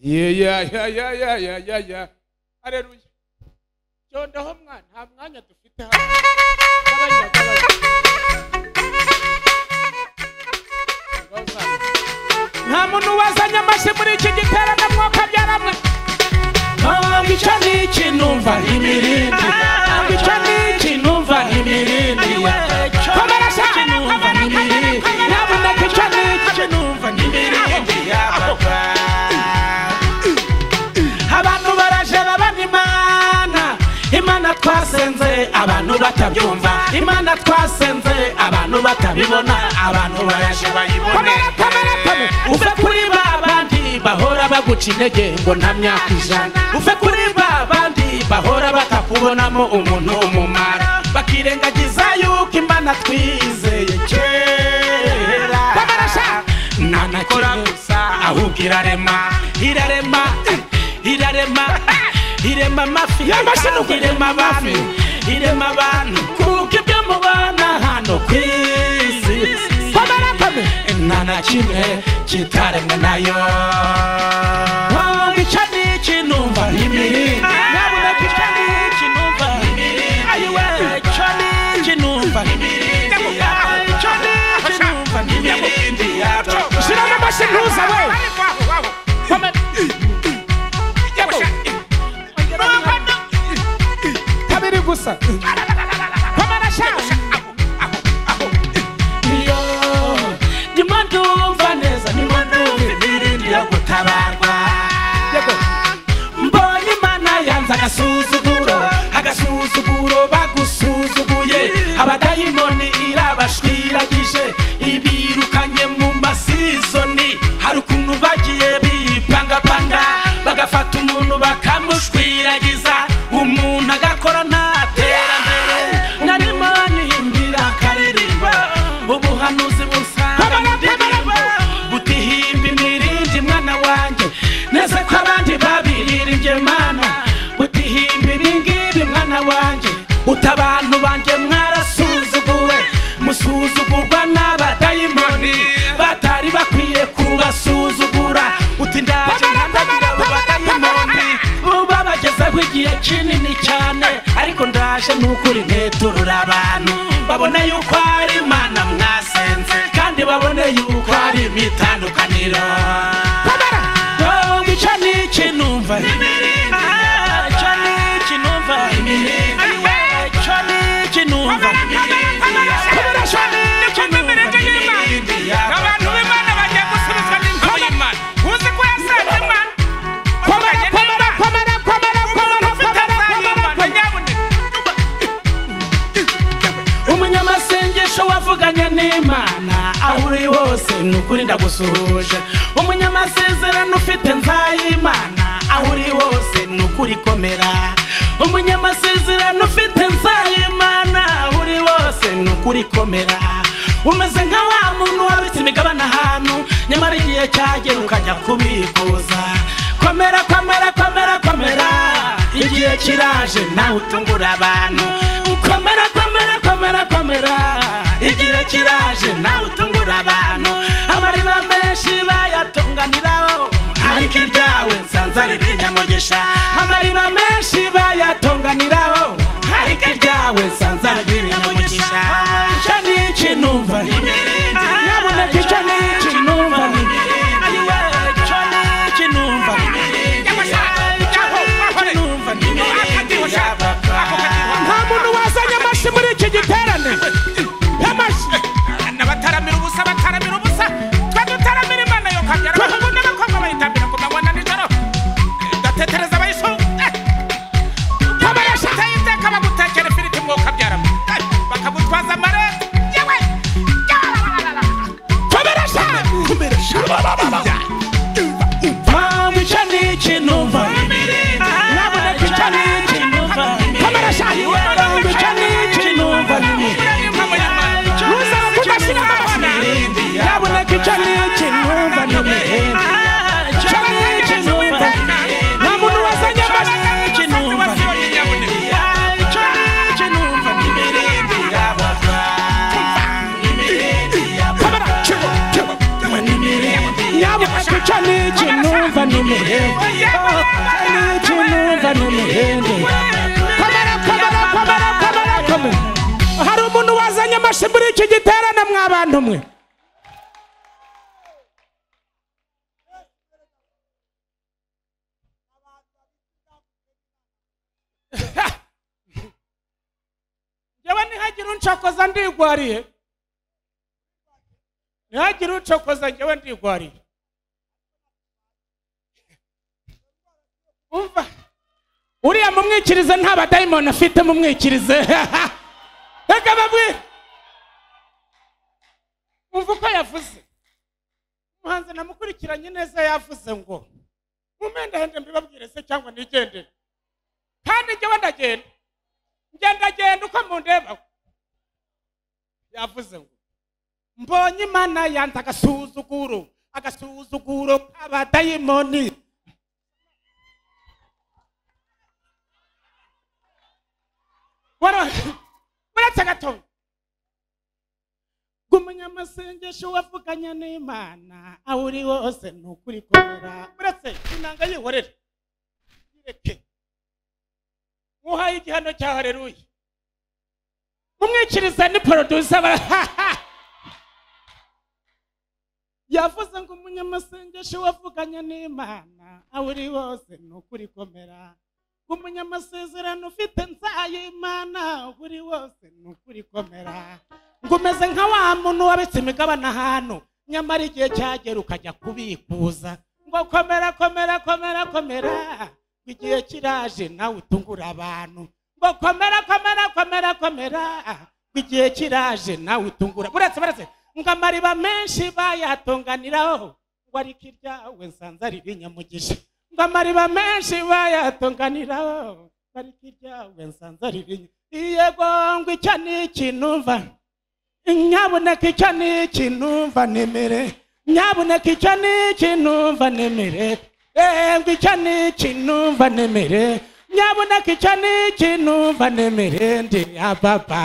Yeah. Haleluya. Jondaho mwana nta mwanya dufite hano. Nta muntu wazanye amashyi muri iki giterane mwuka byaramwe. Icyo ni ikinumva imirindi. Icyo ni ikinumva imirindi. Komera cyane numva imirindi. Naboneka icyo ni ikinumva imirindi. Abantu baraje babana Imana twasenze abantu batabyumva. Imana twasenze abantu batabibona. Abantu baraje bayibone. Uve kuri babandi bahora baguca intege ngo nta myaka ijana. Uve kuri babandi bahora batakubonamo umuntu umumara. Bakirengagiza yuko Imana twizeye kera. Nanakora gusa ahubwo irema amafi, irema abantu kuko ibyo mubana hano ku isi nta na kimwe kitaremwe nayo. Icyo ni ikinumva imirindi. Naboneka icyo ni ikinumva imirindi. Ayiwe icyo ni ikinumva imirindi. Icyo ni ikinumva imirindi. Shiramo amashyi ntuza we. Kabiri gusa. Komera cyane. Ndumva neza ndumva imirindi yo gutabarwa. Mbonye Imana yanze agasuzuguro bagusuzuguye. Abadayimoni irabashwiragije ibirukanye mu masizoni. Hari ukuntu bagiye bipangapanga bagafata umuntu bakamushwiragiza. Umuntu agakora ntaterambere. Narimani himbira akaririmba ubuhanuzi butihimba imirindi mwana wanjye. Neze ko abandi babiririmbye Mana butihimba ibingibi mwana wanjye. Utabantu banjye mwarasuzuguwe musuzugurwa n'abadayimoni batari bakwiye kubasuzugura. Uti ndaje ntandagira abo badayimoni babagezeho igihe kinini cyane. Ariko ndaje n'ukuri nteturura abantu babone yuko ari Imana mwasenze kandi babone yuko ari imitandukaniro. Icyo ni ikinumva imirindi. Icyo ni ikinumva imirindi. Icyo ni ikinumva imirindi. Abantu b'Imana bagiye gusubizwa n'ingabo y'Imana. Uzi ko yasenze Imana. Umunyamasengesho wavuganye n'Imana aho uri hose nukuri ndagusuhuje. Umunyamasezerano ufite nzayimana aho uri hose nukuri komera. Umunyamasezerano ufite nzayimana aho uri hose nukuri komera. Umeze nka wa muntu wabitse imigabane ahantu nyamara igihe cyagera ukajya kubikuza. Komera igihe kiraje nawe utungura abantu. Komera igihe kiraje nawe utungura abantu. Amariba menshi bayatonganiraho ariko iryawe nsanze ari ibinyamugisha. Amariba menshi bayatonganiraho ariko iryawe nsanze ari ibinyamugisha. Icyo ni ikinumva imirindi. Naboneka icyo ni ikinumva imirindi. Icyo ni ikinumva imirindi. Nta muntu wazanye amashyi muri iki giterane. N'abataramira ubusa twe dutaramira Imana yo kabyara. Abahungu n'abakobwa bayitambira ku manywa na nijoro. Gatetereza abayisu iteka bagutekera ifiriti mwuka byara bakagutwaza amarete. Yewe komera cyane. Icyo ni ikinumva imirindi. Naboneka icyo ni ikinumva. Komera cyane. Icyo ni ikinumva imirindi. Naboneka icyo ni ikinumva imirindi. Icyo ni ikinumva. Nta muntu wazanye amashyi ikinumva. Icyo ni ikinumva imirindi. Naboneka icyo ni ikinumva n'imirende n'ikinumva n'imirende komera hari umuntu wazanye amashi muri iki giterane mw'abantu mwe yewe ntihagire uncokoza ndigwariye ntihagire uncokoza njyewe ndigwariye umva uriya mumwikirize nta badayimoni afite mumwikirize reka babwire umva uko yavuze umuhanzi namukurikiranye neza yavuze ngo mumendahende mbibabwire se cyangwa nigendere kandi njyewe ndagenda uko mundeba yavuze ngo mbonye imana yanze agasuzuguro k'abadayimoni uretse gatoya umunyamasengesho wavuganye n'Imana aho uri hose ni ukuri komera uretse inanga yihorere ireke muhaye igihano cya haleluya mumwikiriza ni producer yavuze ngo umunyamasengesho wavuganye n'Imana aho uri hose ni ukuri komera umunyamasezerano ufite nzayimana buri wose ni ukuri komera ngo umeze nka wa muntu wabitse imigabane ahantu nyamara igihe cyagera ukajya kubikuza ngo komera igihe kiraje nawe utungura abantu ngo komera igihe kiraje nawe utungura buretse ngo amariba menshi bayatonganiraho ngo ariko iryawe nsanze ari ibinyamugisha ngo amariba menshi bayatonganiraho ariko iryawe nsanze ari ibinyamugisha yego ngo icyo ni ikinumva nyabuneka icyo ni ikinumva nemere nyabuneka icyo ni ikinumva nemere ngo icyo ni ikinumva nemere nyabuneka icyo ni ikinumva nemere ndi ababa